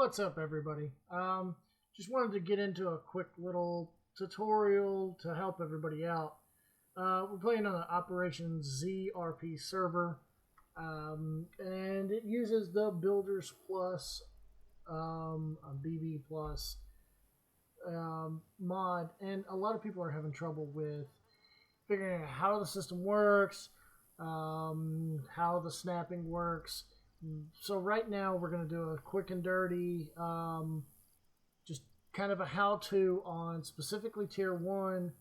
What's up, everybody? Just wanted to get into a quick little tutorial to help everybody out. We're playing on an OperationZ RP server, and it uses the Builders Plus, BB Plus mod, and a lot of people are having trouble with figuring out how the system works, how the snapping works. So right now we're going to do a quick and dirty, just kind of a how-to on specifically Tier 1,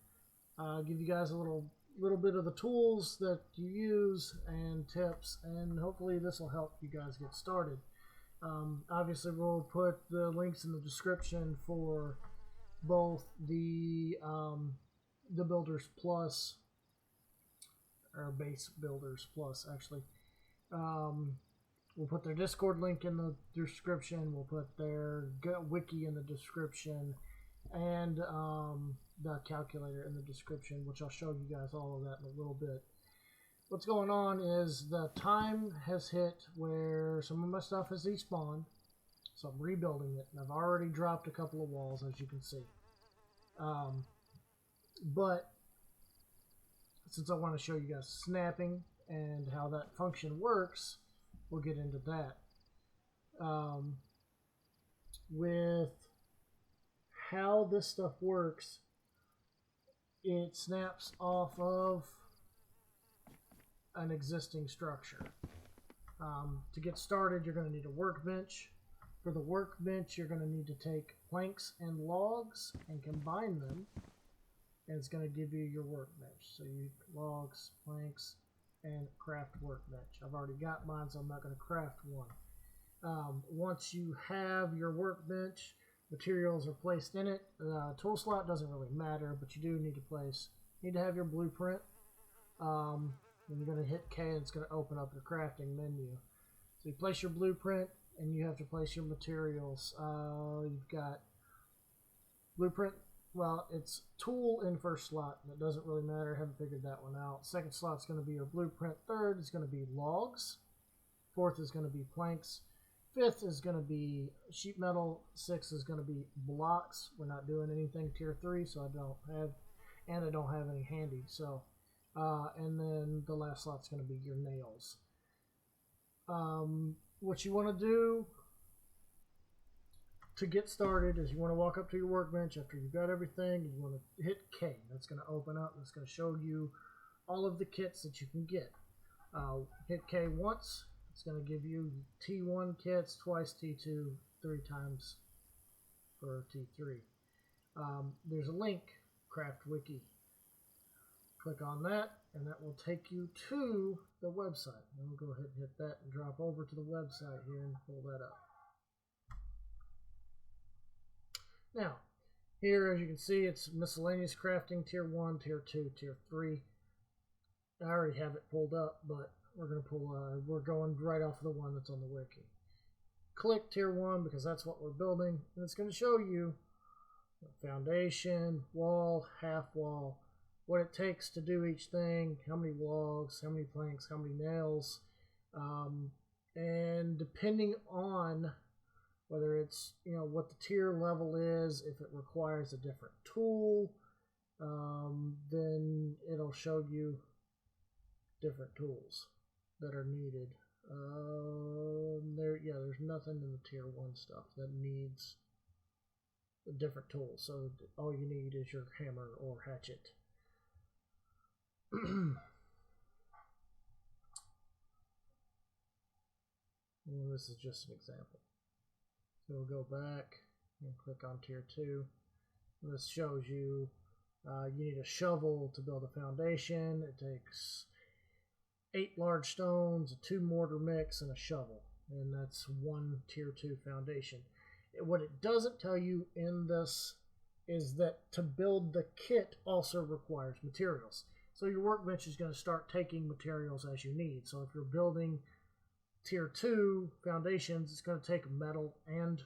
give you guys a little bit of the tools that you use and tips, and hopefully this will help you guys get started. Obviously we'll put the links in the description for both the Builders Plus, or BaseBuilders Plus actually. We'll put their Discord link in the description. We'll put their wiki in the description, and the calculator in the description, which I'll show you guys all of that in a little bit. What's going on is the time has hit where some of my stuff has despawned, so I'm rebuilding it, and I've already dropped a couple of walls, as you can see. But since I want to show you guys snapping and how that function works, we'll get into that. With how this stuff works, it snaps off of an existing structure. To get started, you're going to need a workbench. For the workbench, you're going to need to take planks and logs and combine them, and it's going to give you your workbench. So you logs, planks, and craft workbench. I've already got mine, so I'm not going to craft one. Once you have your workbench, materials are placed in it. Tool slot doesn't really matter, but you do need to have your blueprint. And you're going to hit K, and it's going to open up your crafting menu. So you place your blueprint, and you have to place your materials. You've got blueprint. Well, it's tool in first slot, and it doesn't really matter. I haven't figured that one out. Second slot's going to be your blueprint. Third is going to be logs. Fourth is going to be planks. Fifth is going to be sheet metal. Sixth is going to be blocks. We're not doing anything tier 3, so I don't have any handy. So, and then the last slot's going to be your nails. What you want to do to get started is you want to walk up to your workbench after you've got everything, and you want to hit K. That's going to open up, and it's going to show you all of the kits that you can get. Hit K once, it's going to give you T1 kits, twice T2, 3 times for T3. There's a link, Craft Wiki. Click on that, and that will take you to the website. And we'll go ahead and hit that and drop over to the website here and pull that up. Now, here as you can see, it's miscellaneous crafting, tier 1, tier 2, tier 3. I already have it pulled up, but we're going right off of the one that's on the wiki. Click tier 1 because that's what we're building, and it's going to show you foundation, wall, half wall, what it takes to do each thing, how many logs, how many planks, how many nails, and depending on whether it's, what the tier level is, if it requires a different tool, then it'll show you different tools that are needed. There's nothing in the tier 1 stuff that needs a different tool. So all you need is your hammer or hatchet. And this is just an example. So we'll go back and click on tier 2. And this shows you you need a shovel to build a foundation. It takes 8 large stones, a 2 mortar mix, and a shovel. And that's one tier 2 foundation. What it doesn't tell you in this is that to build the kit also requires materials. So your workbench is going to start taking materials as you need. So if you're building tier 2 foundations, it's going to take metal and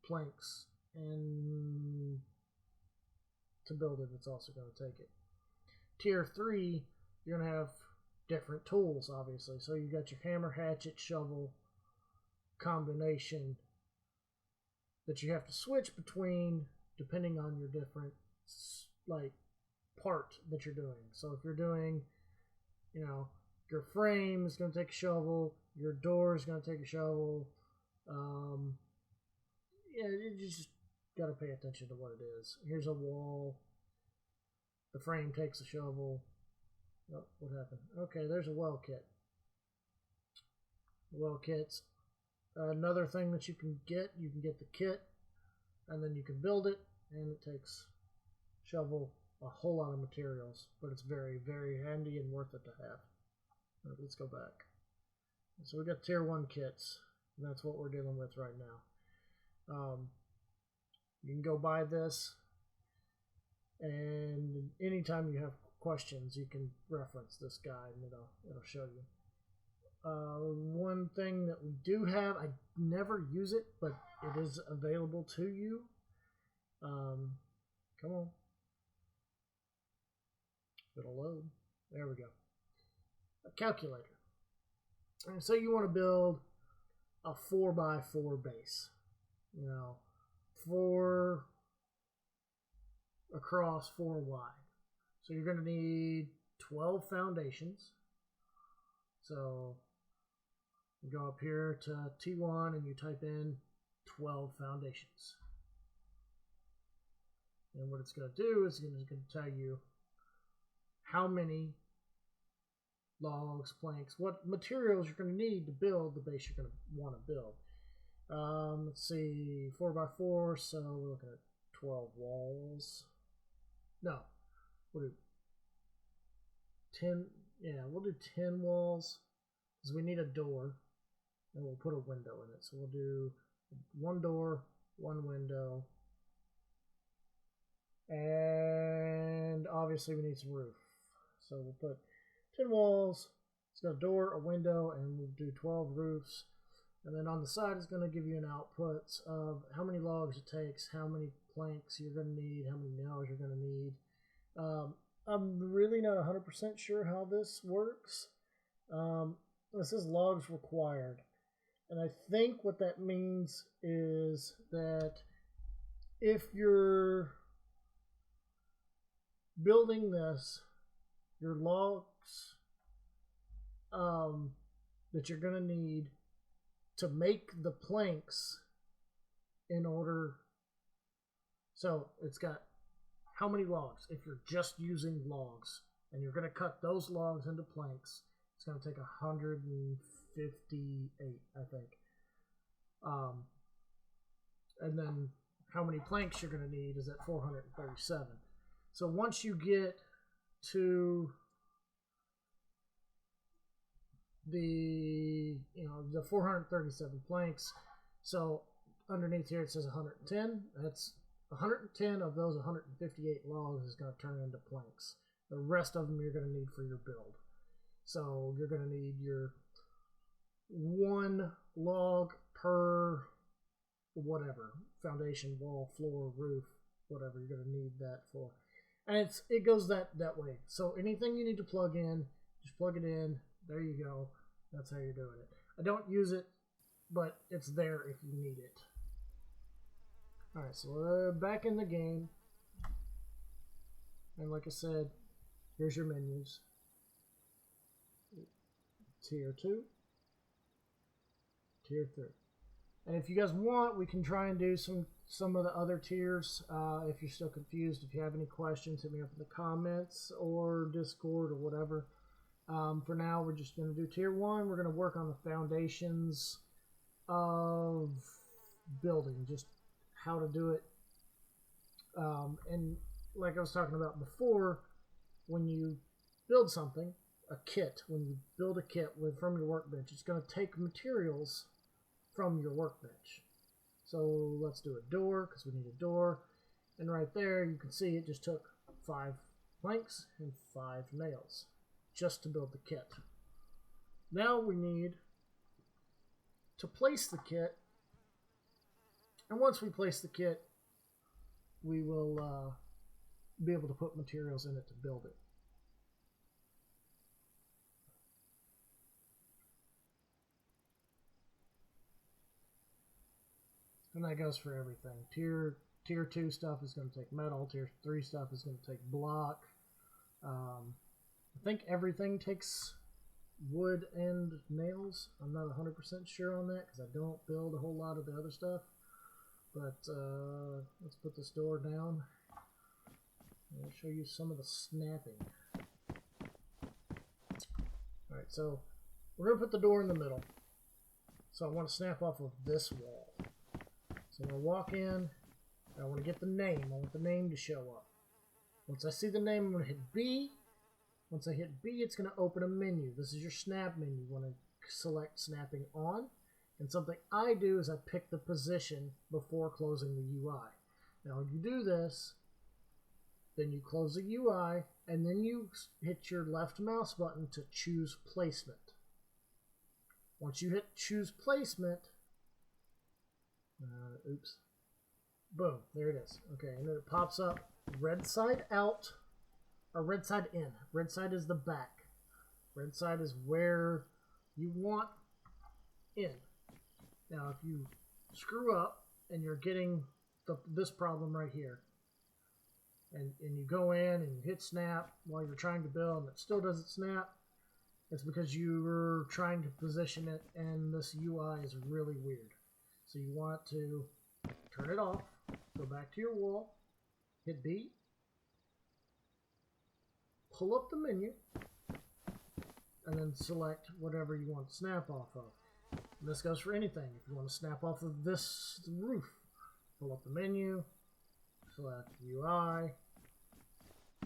planks, and to build it, it's also going to take it. Tier 3, you're going to have different tools, obviously. So you got your hammer, hatchet, shovel combination that you have to switch between depending on your different like part that you're doing. So if you're doing, you know, your frame is going to take a shovel, your door is going to take a shovel. Yeah, you just got to pay attention to what it is. Here's a wall. The frame takes a shovel. Oh, what happened? Okay, there's a well kit. Well kits. Another thing that you can get the kit, and then you can build it, and it takes shovel a whole lot of materials, but it's very, very handy and worth it to have. Right, let's go back. So we got tier 1 kits, and that's what we're dealing with right now. You can go buy this, and anytime you have questions, you can reference this guide, and it'll show you. One thing that we do have, I never use it, but it is available to you. Come on. It'll load. There we go. A calculator. And so you want to build a 4x4 base. You know, 4 across, 4 wide. So you're going to need 12 foundations. So you go up here to T1 and you type in 12 foundations. And what it's going to do is it's going to tell you how many logs, planks, what materials you're going to need to build the base you're going to want to build. Let's see, 4x4, so we're looking at 12 walls. No, we'll do 10, yeah, we'll do 10 walls, because we need a door, and we'll put a window in it. So we'll do 1 door, 1 window, and obviously we need some roof. So we'll put 10 walls, it's got a door, a window, and we'll do 12 roofs. And then on the side, it's going to give you an output of how many logs it takes, how many planks you're going to need, how many nails you're going to need. I'm really not 100% sure how this works. This is logs required. And I think what that means is that if you're building this, your logs that you're going to need to make the planks in order. So it's got how many logs. If you're just using logs and you're going to cut those logs into planks, it's going to take 158, I think. And then how many planks you're going to need is at 437. So once you get to the 437 planks, so underneath here it says 110. That's 110 of those 158 logs is going to turn into planks. The rest of them you're going to need for your build. So you're going to need your 1 log per whatever, foundation, wall, floor, roof, whatever you're going to need that for. And it goes that way. So anything you need to plug in, just plug it in. There you go. That's how you're doing it. I don't use it, but it's there if you need it. Alright, so we're back in the game. And like I said, here's your menus. Tier 2. Tier 3. And if you guys want, we can try and do some of the other tiers. If you're still confused, if you have any questions, hit me up in the comments or Discord or whatever. For now, we're just going to do tier 1. We're going to work on the foundations of building, just how to do it. And like I was talking about before, when you build something, a kit, when you build a kit from your workbench, it's going to take materials from your workbench. So let's do a door, because we need a door. And right there, you can see it just took 5 planks and 5 nails just to build the kit. Now we need to place the kit. And once we place the kit, we will be able to put materials in it to build it. And that goes for everything. Tier 2 stuff is going to take metal. Tier 3 stuff is going to take block. I think everything takes wood and nails. I'm not 100% sure on that because I don't build a whole lot of the other stuff. But let's put this door down. I'll show you some of the snapping. Alright, so we're going to put the door in the middle. So I want to snap off of this wall. So I'm going to walk in. I want to get the name. I want the name to show up. Once I see the name, I'm going to hit B. Once I hit B, it's going to open a menu. This is your snap menu. You want to select snapping on. And something I do is I pick the position before closing the UI. Now, when you do this, then you close the UI, and then you hit your left mouse button to choose placement. Once you hit choose placement, oops, boom, there it is. Okay, and then it pops up red side out, or red side in. Red side is the back. Red side is where you want in. Now, if you screw up and you're getting this problem right here, and you go in and you hit snap while you're trying to build and it still doesn't snap, it's because you were trying to position it and this UI is really weird. So you want to turn it off, go back to your wall, hit B, pull up the menu, and then select whatever you want to snap off of. And this goes for anything. If you want to snap off of this roof, pull up the menu, select UI.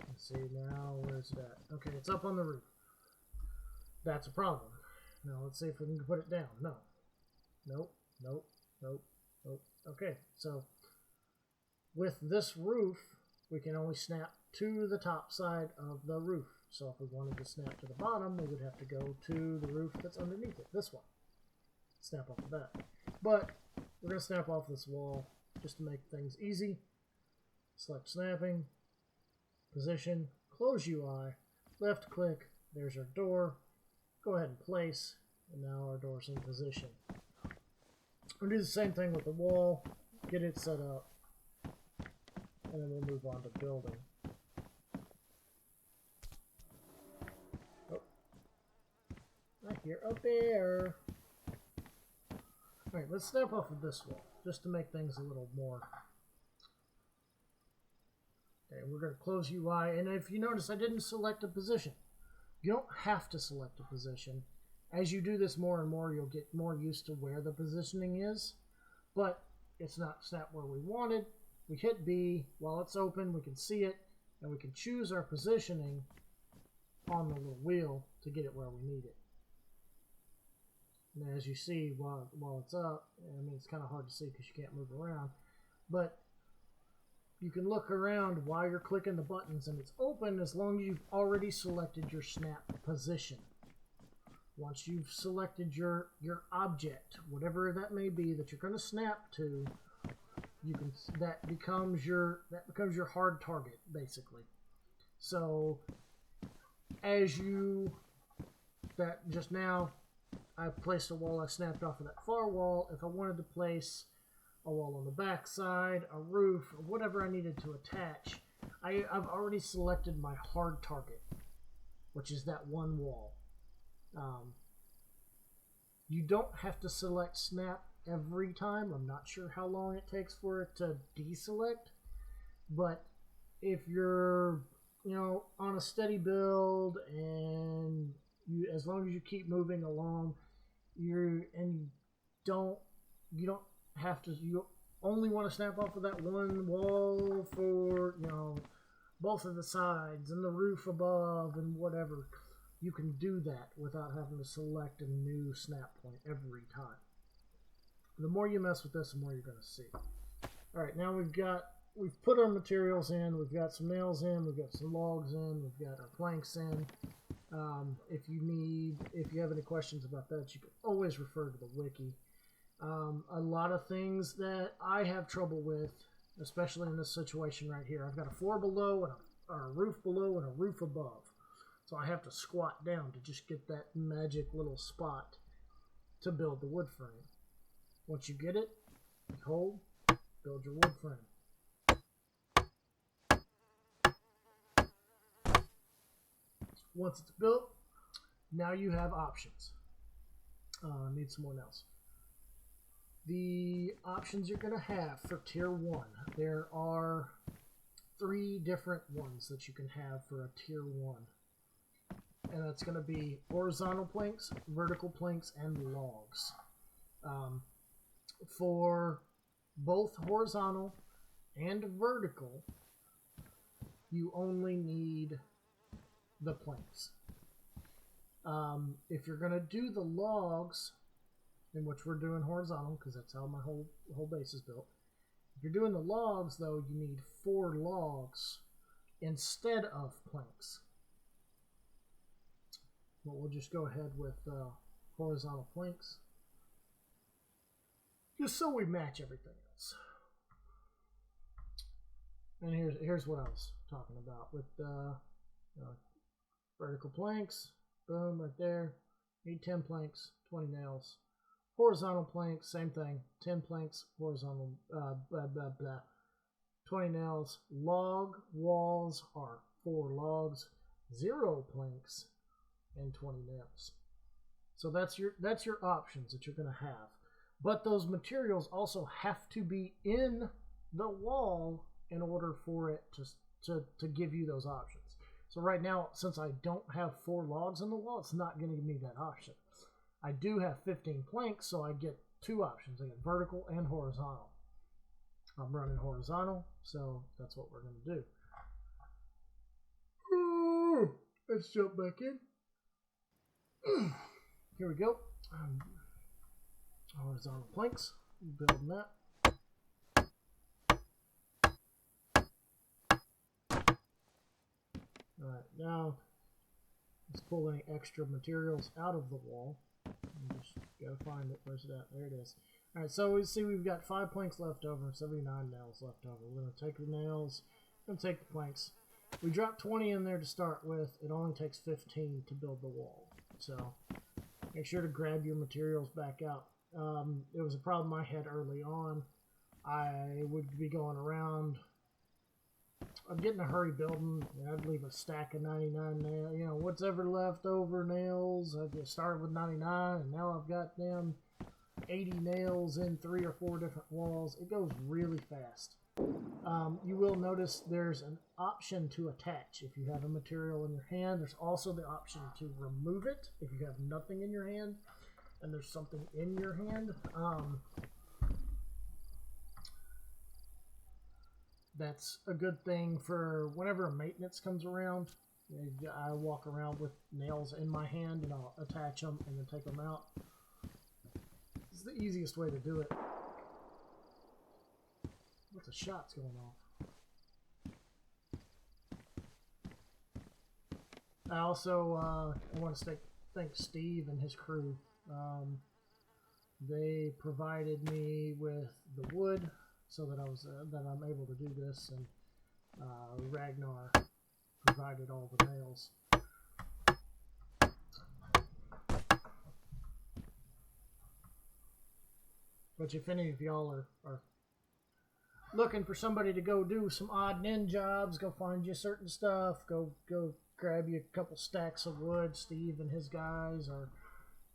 Let's see now, where's it at? Okay, it's up on the roof. That's a problem. Now let's see if we can put it down. No. Nope, nope, nope, nope. Okay, so with this roof, we can only snap to the top side of the roof. So if we wanted to snap to the bottom, we would have to go to the roof that's underneath it, this one. Snap off of that. But we're going to snap off this wall just to make things easy. Select snapping, position, close UI, left click, there's our door. Go ahead and place, and now our door's in position. We'll do the same thing with the wall, get it set up, and then we'll move on to building. Oh, not here, up there. Alright, let's snap off of this wall, just to make things a little more. Okay, we're going to close UI, and if you notice, I didn't select a position. You don't have to select a position. As you do this more and more, you'll get more used to where the positioning is, but it's not snap where we wanted. We hit B. While it's open, we can see it, and we can choose our positioning on the little wheel to get it where we need it. And as you see, while it's up, I mean, it's kind of hard to see because you can't move around, but you can look around while you're clicking the buttons, and it's open as long as you've already selected your snap position. Once you've selected your object, whatever that may be that you're going to snap to, that becomes your hard target, basically. So as just now I placed a wall, I snapped off of that far wall. If I wanted to place a wall on the back side, a roof, or whatever I needed to attach, I've already selected my hard target, which is that one wall. You don't have to select snap every time. I'm not sure how long it takes for it to deselect, but if you're on a steady build and as long as you keep moving along, you don't have to, you only want to snap off of that one wall for both of the sides and the roof above and whatever. You can do that without having to select a new snap point every time. The more you mess with this, the more you're going to see. Alright, now we've put our materials in, we've got some nails in, we've got some logs in, we've got our planks in. If you have any questions about that, you can always refer to the wiki. A lot of things that I have trouble with, especially in this situation right here. I've got a floor below and a roof below and a roof above. So I have to squat down to just get that magic little spot to build the wood frame. Once you get it, Hold, build your wood frame. Once it's built, now you have options. Need some more nails. The options you're going to have for tier 1, there are 3 different ones that you can have for a tier 1. And that's going to be horizontal planks, vertical planks, and logs. For both horizontal and vertical, you only need the planks. If you're going to do the logs, in which we're doing horizontal, because that's how my whole base is built. If you're doing the logs, though, you need 4 logs instead of planks. Well, we'll just go ahead with horizontal planks, just so we match everything else. And here's what I was talking about with vertical planks. Boom, right there. Need 10 planks, 20 nails. Horizontal planks, same thing. 10 planks, horizontal, 20 nails. Log walls are 4 logs, 0 planks, and 20 nails. So that's your options that you're going to have. But those materials also have to be in the wall in order for it to give you those options. So right now, since I don't have 4 logs in the wall, it's not going to give me that option. I do have 15 planks, so I get 2 options. I get vertical and horizontal. I'm running horizontal, so that's what we're going to do. Let's jump back in. Here we go. Horizontal planks. Building that. Alright, now let's pull any extra materials out of the wall. Just gotta find it. Where's it at? There it is. Alright, so we see we've got 5 planks left over, 79 nails left over. We're going to take the nails, going to take the planks. We dropped 20 in there to start with. It only takes 15 to build the wall. So make sure to grab your materials back out. It was a problem I had early on. I would be going around. I'd get in a hurry building, and I'd leave a stack of 99 nails. You know, what's ever left over nails. I just started with 99, and now I've got them 80 nails in 3 or 4 different walls. It goes really fast. You will notice there's an option to attach. If you have a material in your hand, there's also the option to remove it if you have nothing in your hand and there's something in your hand. That's a good thing for whenever maintenance comes around. I walk around with nails in my hand and I'll attach them and then take them out. It's the easiest way to do it. What's the shots going off? I also I want to thank Steve and his crew. They provided me with the wood so that I'm able to do this, and Ragnar provided all the nails. But if any of y'all are looking for somebody to go do some odd and end jobs, go find you certain stuff, go grab you a couple stacks of wood. Steve and his guys, or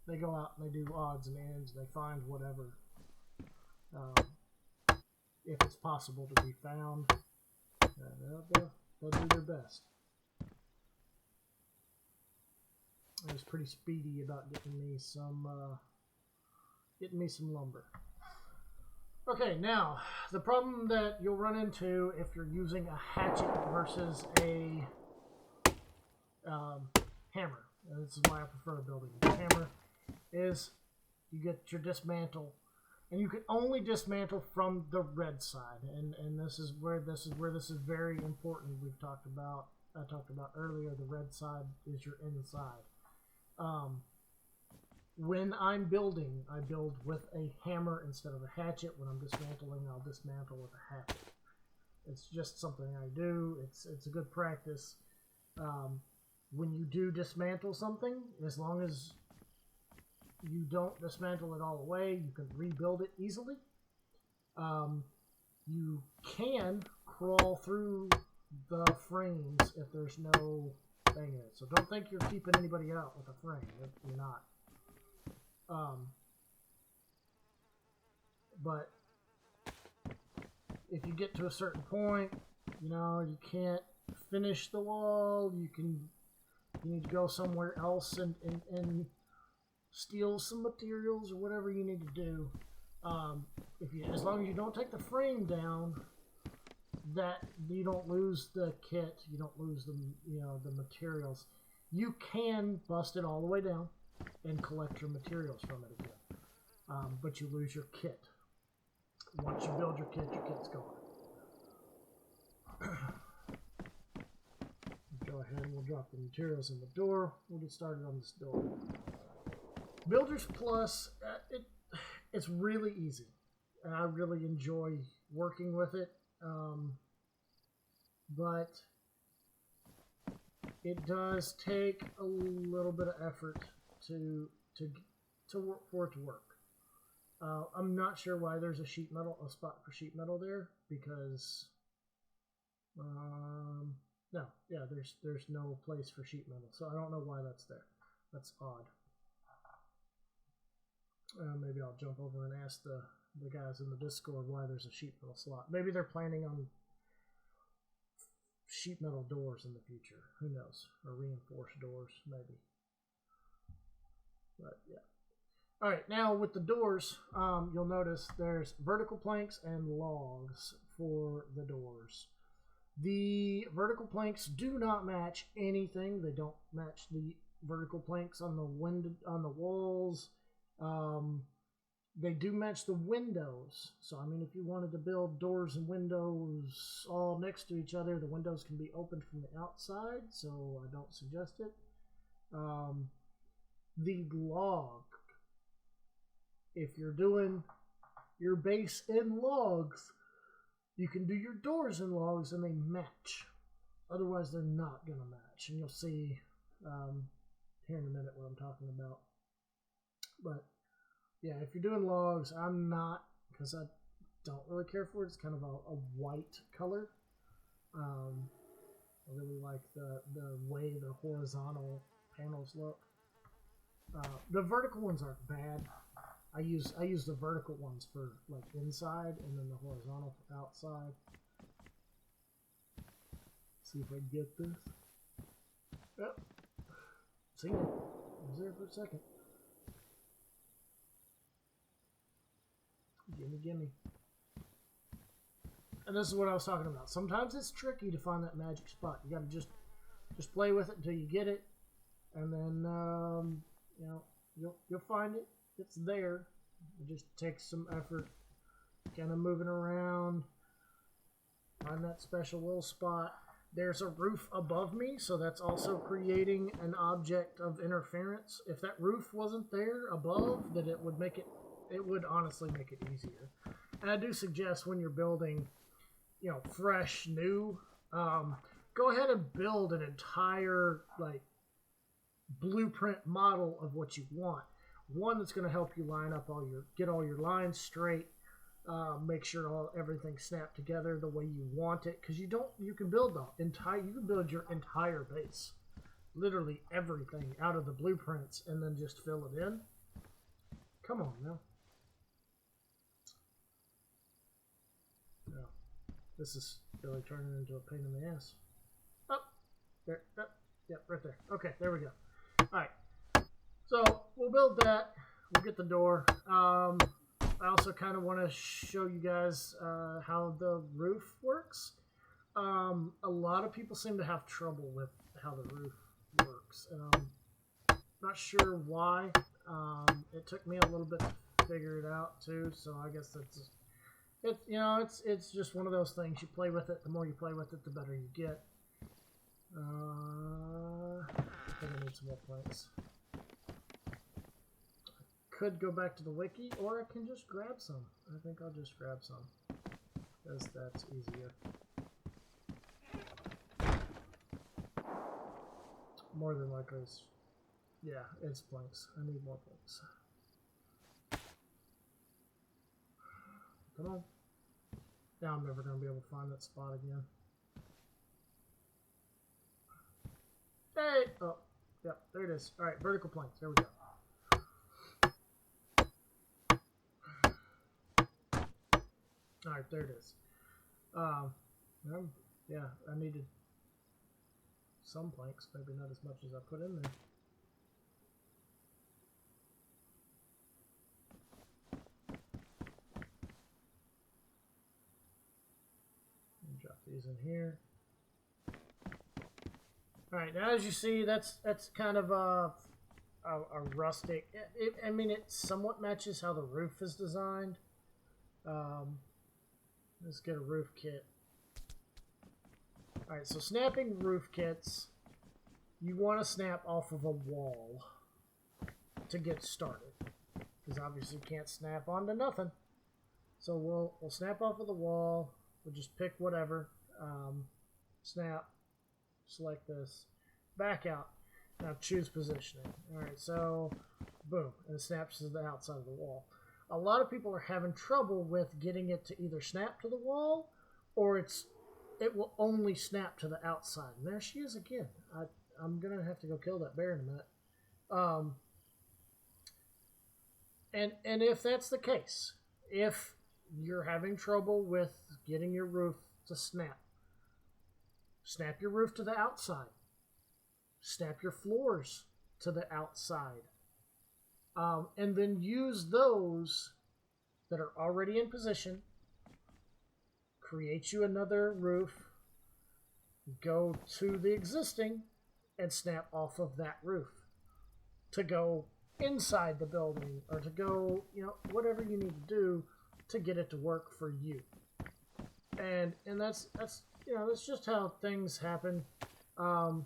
they go out and they do odds and ends. They find whatever, if it's possible to be found. They'll do their best. I was pretty speedy about getting me some lumber. Okay, now the problem that you'll run into if you're using a hatchet versus a hammer, and this is why I prefer building a hammer, is you get your dismantle, and you can only dismantle from the red side, and this is where this is very important. I talked about earlier. The red side is your inside. When I'm building, I build with a hammer instead of a hatchet. When I'm dismantling, I'll dismantle with a hatchet. It's just something I do. It's a good practice. When you do dismantle something, as long as you don't dismantle it all the way, you can rebuild it easily. You can crawl through the frames if there's no thing in it. So don't think you're keeping anybody out with a frame. You're not. But if you get to a certain point, you know, you can't finish the wall, you need to go somewhere else and steal some materials or whatever you need to do. As long as you don't take the frame down, that you don't lose the kit, you don't lose the materials. You can bust it all the way down and collect your materials from it again, but you lose your kit. Once you build your kit's gone. Go ahead and we'll drop the materials in the door. We'll get started on this door. Builders Plus, it's really easy, and I really enjoy working with it. But it does take a little bit of effort for it to work. I'm not sure why there's a spot for sheet metal there, because there's no place for sheet metal, so I don't know why that's there. That's odd. Maybe I'll jump over and ask the guys in the Discord why there's a sheet metal slot. Maybe they're planning on sheet metal doors in the future. Who knows? Or reinforced doors, maybe. But yeah. All right, now with the doors, you'll notice there's vertical planks and logs for the doors. The vertical planks do not match anything. They don't match the vertical planks on the walls. They do match the windows. So, I mean, if you wanted to build doors and windows all next to each other, the windows can be opened from the outside, so I don't suggest it. The log, if you're doing your base in logs, you can do your doors in logs and they match. Otherwise, they're not going to match. And you'll see here in a minute what I'm talking about. But yeah, if you're doing logs, I'm not, because I don't really care for it. It's kind of a white color. I really like the way the horizontal panels look. The vertical ones aren't bad. I use the vertical ones for like inside, and then the horizontal for outside. See if I can get this. Yep. See it. I was there for a second. Gimme. And this is what I was talking about. Sometimes it's tricky to find that magic spot. You gotta just play with it until you get it, and then you'll find it. It's there. It just takes some effort, kind of moving around, find that special little spot. There's a roof above me, so that's also creating an object of interference. If that roof wasn't there above, then it would honestly make it easier. And I do suggest when you're building, fresh, new, go ahead and build an entire blueprint model of what you want. One that's going to help you get all your lines straight, make sure everything's snapped together the way you want it. Because you can build your entire base, literally everything out of the blueprints, and then just fill it in. Come on now. No, this is really turning into a pain in the ass. Oh, there, right there. Okay, there we go. All right. So we'll build that. We'll get the door. I also kind of want to show you guys how the roof works. A lot of people seem to have trouble with how the roof works. Not sure why. It took me a little bit to figure it out too. So I guess it's just one of those things. You play with it. The more you play with it, the better you get. I think I need some more planks. Could go back to the wiki, or I can just grab some. I think I'll just grab some, because that's easier. More than likely, it's planks. I need more planks. Come on, Now I'm never going to be able to find that spot again. Hey! Oh, yep, there it is. All right, vertical planks. There we go. All right, there it is. Yeah, I needed some planks, maybe not as much as I put in there. Drop these in here. All right, now as you see, that's kind of a rustic. I mean, it somewhat matches how the roof is designed. Let's get a roof kit. All right, so snapping roof kits, you want to snap off of a wall to get started, because obviously you can't snap onto nothing. So we'll snap off of the wall. We'll just pick whatever. Snap. Select this. Back out. Now choose positioning. All right, so boom, and it snaps to the outside of the wall. A lot of people are having trouble with getting it to either snap to the wall, or it will only snap to the outside. And there she is again. I'm gonna have to go kill that bear in a minute. And if that's the case, if you're having trouble with getting your roof to snap your roof to the outside. Snap your floors to the outside. And then use those that are already in position. Create you another roof. Go to the existing and snap off of that roof to go inside the building, or to go, whatever you need to do to get it to work for you. And that's just how things happen. I'm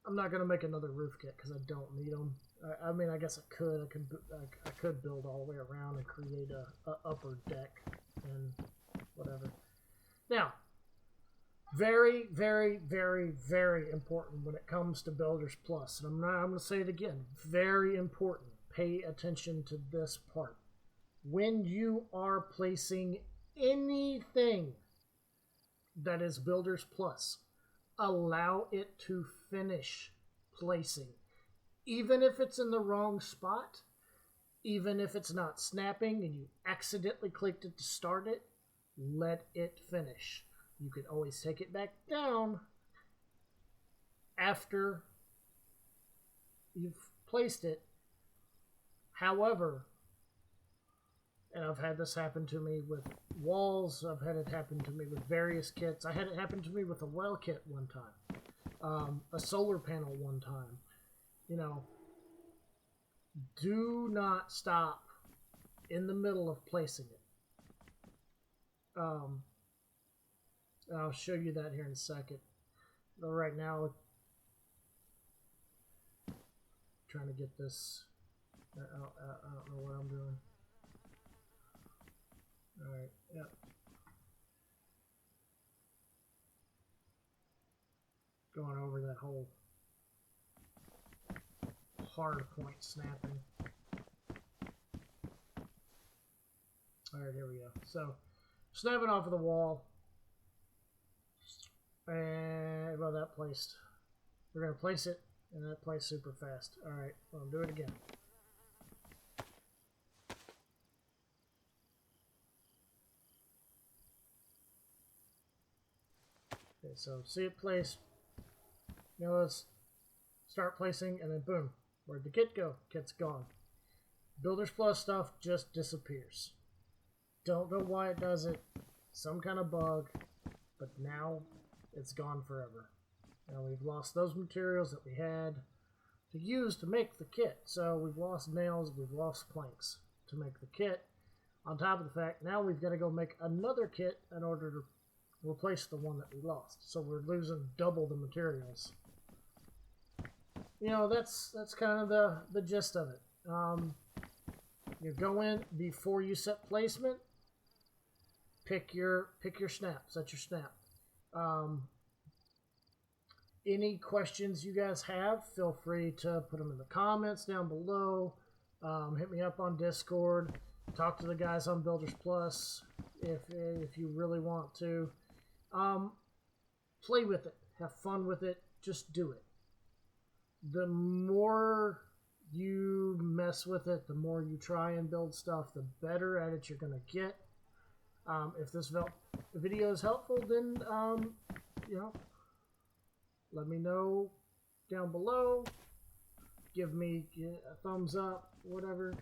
not gonna make another roof kit because I don't need them. I mean, I guess I could. I could build all the way around and create a upper deck and whatever. Now, very, very, very, very important when it comes to Builders Plus. And I'm going to say it again. Very important. Pay attention to this part. When you are placing anything that is Builders Plus, allow it to finish placing. Even if it's in the wrong spot, even if it's not snapping and you accidentally clicked it to start it, let it finish. You can always take it back down after you've placed it. However, and I've had this happen to me with walls, I've had it happen to me with various kits. I had it happen to me with a well kit one time, a solar panel one time. Do not stop in the middle of placing it. I'll show you that here in a second. But right now, I'm trying to get this. I don't know what I'm doing. All right, yeah. Going over that whole hard point snapping. All right, here we go. So, snapping off of the wall. And, well, that placed. We're going to place it, and that placed super fast. All right, well, do it again. Okay, so see it place. Now let's start placing, and then boom. Where'd the kit go? Kit's gone. Builders Plus stuff just disappears. Don't know why it does it. Some kind of bug. But now it's gone forever. Now we've lost those materials that we had to use to make the kit. So we've lost nails, we've lost planks to make the kit. On top of the fact, now we've got to go make another kit in order to replace the one that we lost. So we're losing double the materials. That's kind of the gist of it. You go in before you set placement. Pick your snap. Set your snap. Any questions you guys have, feel free to put them in the comments down below. Hit me up on Discord. Talk to the guys on Builders Plus. if you really want to. Play with it. Have fun with it. Just do it. The more you mess with it, the more you try and build stuff, the better at it you're going to get. If this video is helpful, then, you know, let me know down below. Give me a thumbs up, whatever.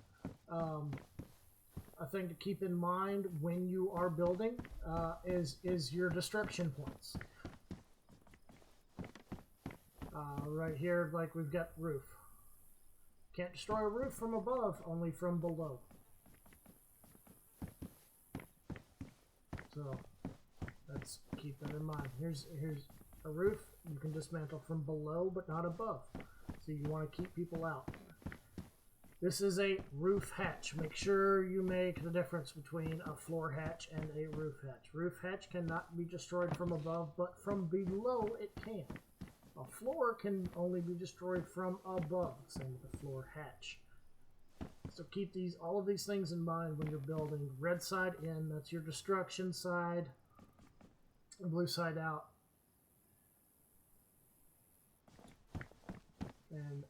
A thing to keep in mind when you are building is your destruction points. Right here, like we've got roof. Can't destroy a roof from above, only from below. So let's keep that in mind. Here's a roof you can dismantle from below, but not above. So you want to keep people out. This is a roof hatch. Make sure you make the difference between a floor hatch and a roof hatch. Roof hatch cannot be destroyed from above, but from below it can. A floor can only be destroyed from above, same with the floor hatch. So keep all of these things in mind when you're building. Red side in, that's your destruction side. Blue side out. And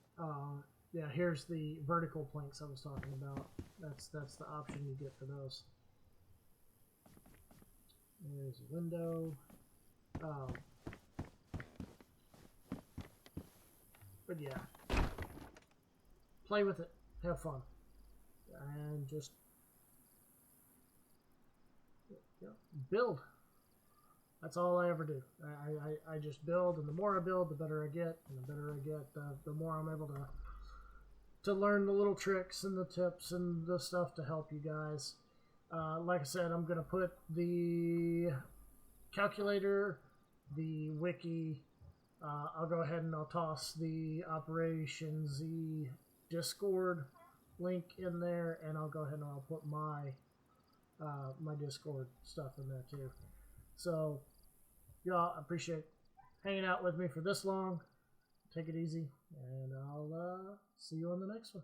yeah, here's the vertical planks I was talking about. That's the option you get for those. There's a window. But yeah, play with it, have fun, and just build. That's all I ever do. I just build, and the more I build, the better I get, and the better I get, the more I'm able to learn the little tricks and the tips and the stuff to help you guys. Like I said, I'm going to put the calculator, the wiki, I'll go ahead and I'll toss the OperationZ Discord link in there, and I'll go ahead and I'll put my my Discord stuff in there too. So, y'all, I appreciate hanging out with me for this long. Take it easy, and I'll see you on the next one.